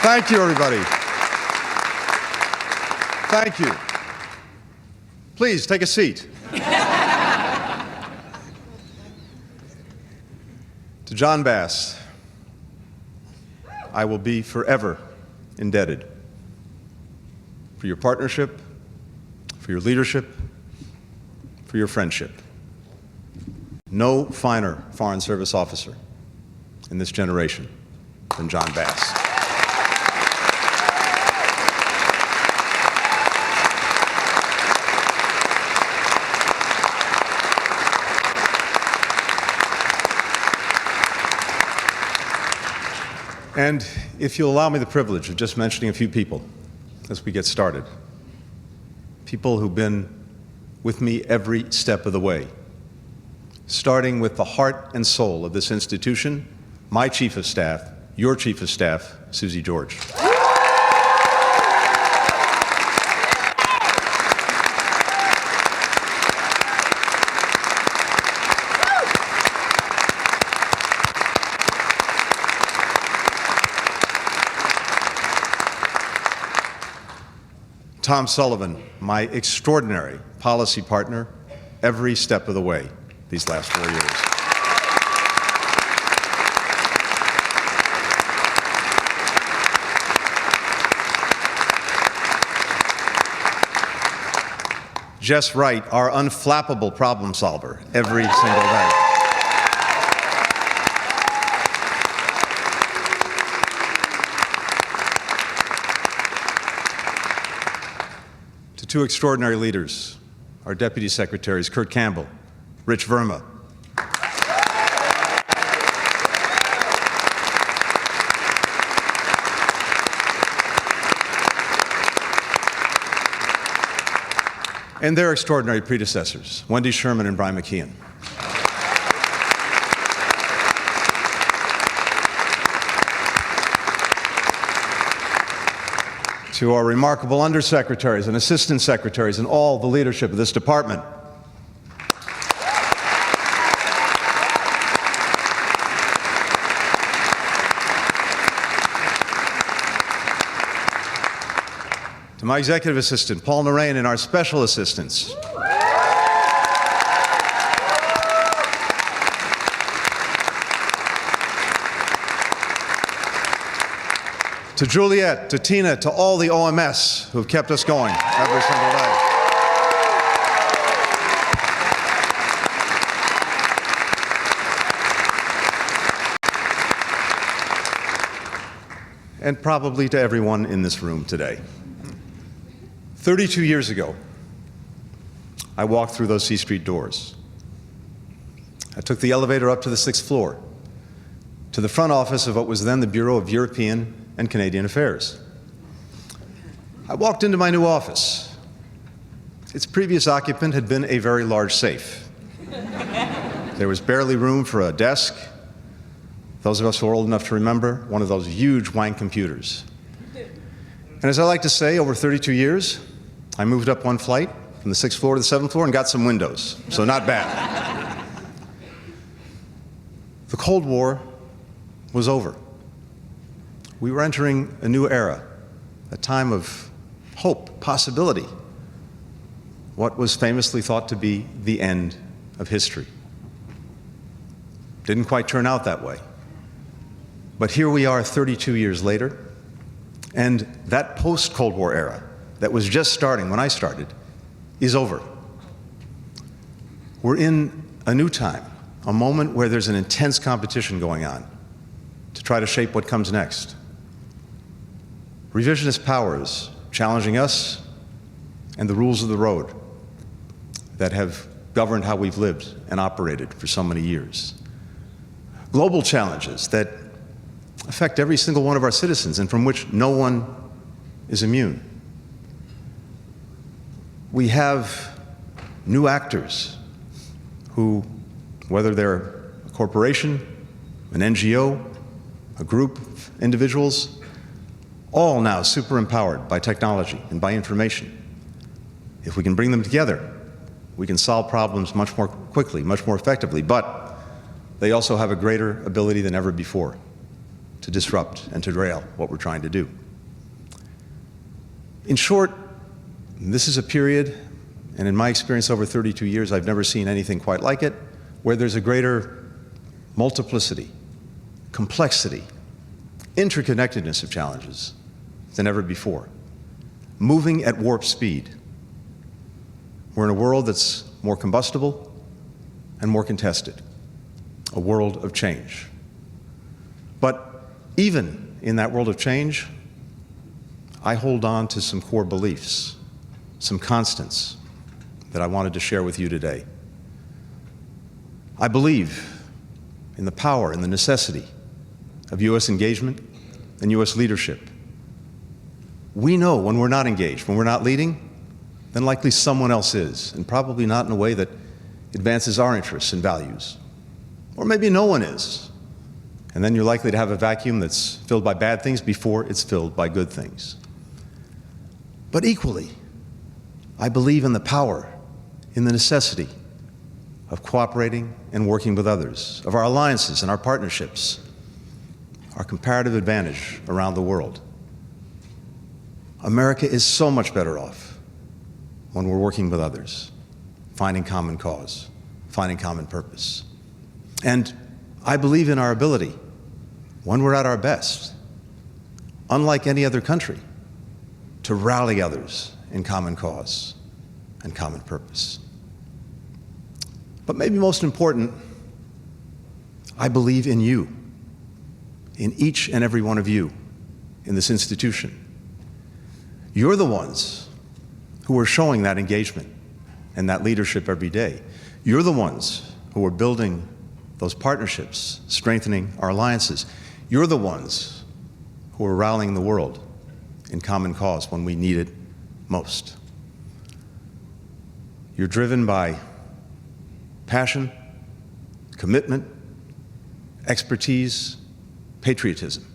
Thank you, everybody. Thank you. Please take a seat. To John Bass, I will be forever indebted for your partnership, for your leadership, for your friendship. No finer Foreign Service officer in this generation than John Bass. And if you'll allow me the privilege of just mentioning a few people as we get started, people who've been with me every step of the way, starting with the heart and soul of this institution, my Chief of Staff, your Chief of Staff, Susie George. Tom Sullivan, my extraordinary policy partner, every step of the way these last 4 years. Jess Wright, our unflappable problem solver, every single day. To two extraordinary leaders, our Deputy Secretaries, Kurt Campbell, Rich Verma. And their extraordinary predecessors, Wendy Sherman and Brian McKeon. To our remarkable undersecretaries and assistant secretaries and all the leadership of this department. To my executive assistant, Paul Narain, and our special assistants. To Juliet, to Tina, to all the OMS who have kept us going every single day. And probably to everyone in this room today. 32 years ago, I walked through those C Street doors. I took the elevator up to the 6th floor, to the front office of what was then the Bureau of European and Canadian Affairs. I walked into my new office. Its previous occupant had been a very large safe. There was barely room for a desk. Those of us who are old enough to remember, one of those huge wank computers. And as I like to say, over 32 years, I moved up one flight from the 6th floor to the 7th floor and got some windows, so not bad. The Cold War was over. We were entering a new era, a time of hope, possibility, what was famously thought to be the end of history. Didn't quite turn out that way. But here we are 32 years later, and that post-Cold War era that was just starting when I started is over. We're in a new time, a moment where there's an intense competition going on to try to shape what comes next. Revisionist powers challenging us and the rules of the road that have governed how we've lived and operated for so many years. Global challenges that affect every single one of our citizens and from which no one is immune. We have new actors who, whether they're a corporation, an NGO, a group of individuals, all now super empowered by technology and by information. If we can bring them together, we can solve problems much more quickly, much more effectively, but they also have a greater ability than ever before to disrupt and to derail what we're trying to do. In short, this is a period, and in my experience over 32 years, I've never seen anything quite like it, where there's a greater multiplicity, complexity, interconnectedness of challenges than ever before, moving at warp speed. We're in a world that's more combustible and more contested, a world of change. But even in that world of change, I hold on to some core beliefs, some constants that I wanted to share with you today. I believe in the power and the necessity of U.S. engagement and U.S. leadership. We know when we're not engaged, when we're not leading, then likely someone else is, and probably not in a way that advances our interests and values. Or maybe no one is. And then you're likely to have a vacuum that's filled by bad things before it's filled by good things. But equally, I believe in the power, in the necessity of cooperating and working with others, of our alliances and our partnerships, our comparative advantage around the world. America is so much better off when we're working with others, finding common cause, finding common purpose. And I believe in our ability, when we're at our best, unlike any other country, to rally others in common cause and common purpose. But maybe most important, I believe in you, in each and every one of you in this institution. You're the ones who are showing that engagement and that leadership every day. You're the ones who are building those partnerships, strengthening our alliances. You're the ones who are rallying the world in common cause when we need it most. You're driven by passion, commitment, expertise, patriotism.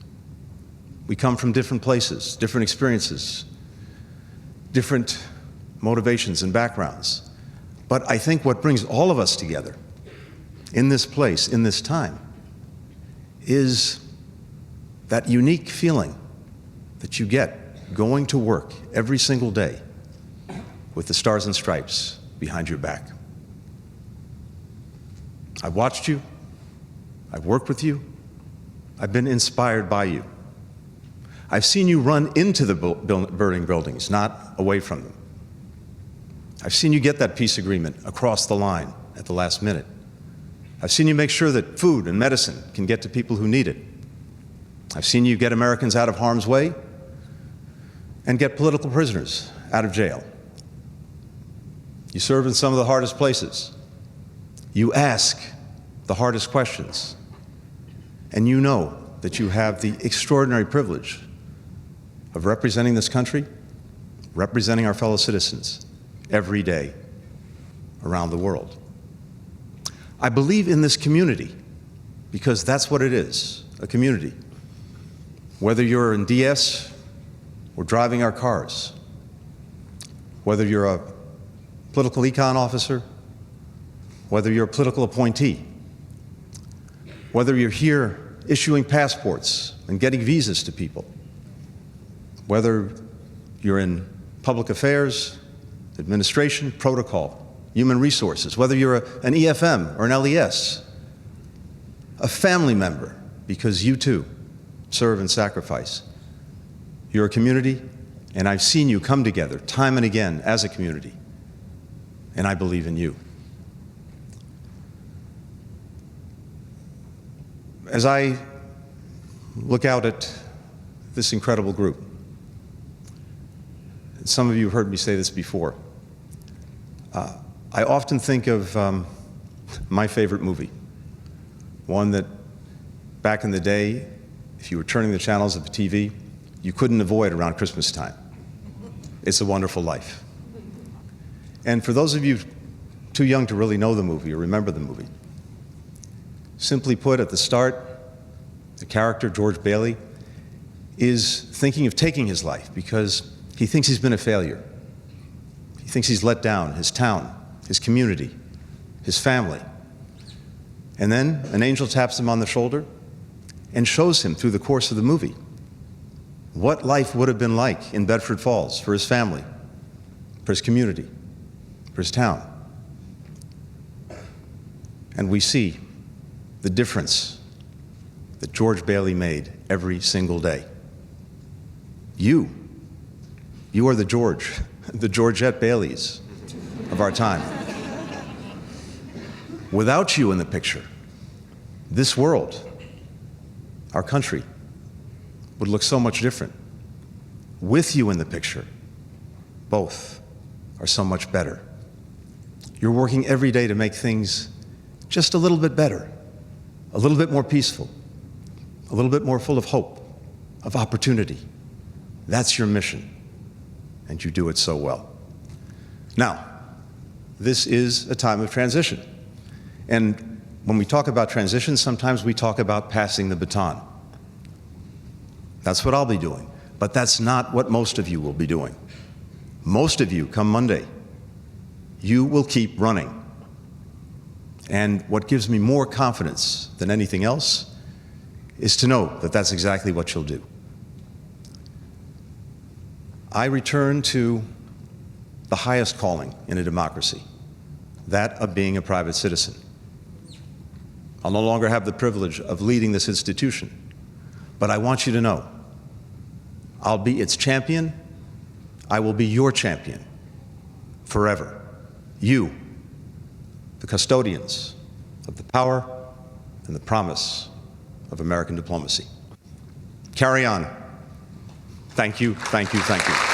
We come from different places, different experiences, different motivations and backgrounds. But I think what brings all of us together in this place, in this time, is that unique feeling that you get going to work every single day with the stars and stripes behind your back. I've watched you, I've worked with you, I've been inspired by you. I've seen you run into the burning buildings, not away from them. I've seen you get that peace agreement across the line at the last minute. I've seen you make sure that food and medicine can get to people who need it. I've seen you get Americans out of harm's way and get political prisoners out of jail. You serve in some of the hardest places. You ask the hardest questions. And you know that you have the extraordinary privilege of representing this country, representing our fellow citizens every day around the world. I believe in this community because that's what it is, a community. Whether you're in DS or driving our cars, whether you're a political econ officer, whether you're a political appointee, whether you're here issuing passports and getting visas to people, whether you're in public affairs, administration, protocol, human resources, whether you're an EFM or an LES, a family member, because you too serve and sacrifice. You're a community, and I've seen you come together time and again as a community, and I believe in you. As I look out at this incredible group, and some of you have heard me say this before, I often think of my favorite movie, one that back in the day, if you were turning the channels of the TV, you couldn't avoid around Christmas time. It's a Wonderful Life. And for those of you too young to really know the movie or remember the movie, simply put, at the start, the character, George Bailey, is thinking of taking his life because he thinks he's been a failure. He thinks he's let down his town, his community, his family. And then an angel taps him on the shoulder and shows him through the course of the movie what life would have been like in Bedford Falls for his family, for his community, for his town. And we see the difference that George Bailey made every single day. You are the Georgette Baileys of our time. Without you in the picture, this world, our country, would look so much different. With you in the picture, both are so much better. You're working every day to make things just a little bit better, a little bit more peaceful, a little bit more full of hope, of opportunity. That's your mission, and you do it so well. Now, this is a time of transition. And when we talk about transition, sometimes we talk about passing the baton. That's what I'll be doing. But that's not what most of you will be doing. Most of you, come Monday, you will keep running. And what gives me more confidence than anything else is to know that that's exactly what you'll do. I return to the highest calling in a democracy, that of being a private citizen. I'll no longer have the privilege of leading this institution, but I want you to know, I'll be its champion. I will be your champion forever. You, the custodians of the power and the promise of American diplomacy. Carry on. Thank you, thank you, thank you.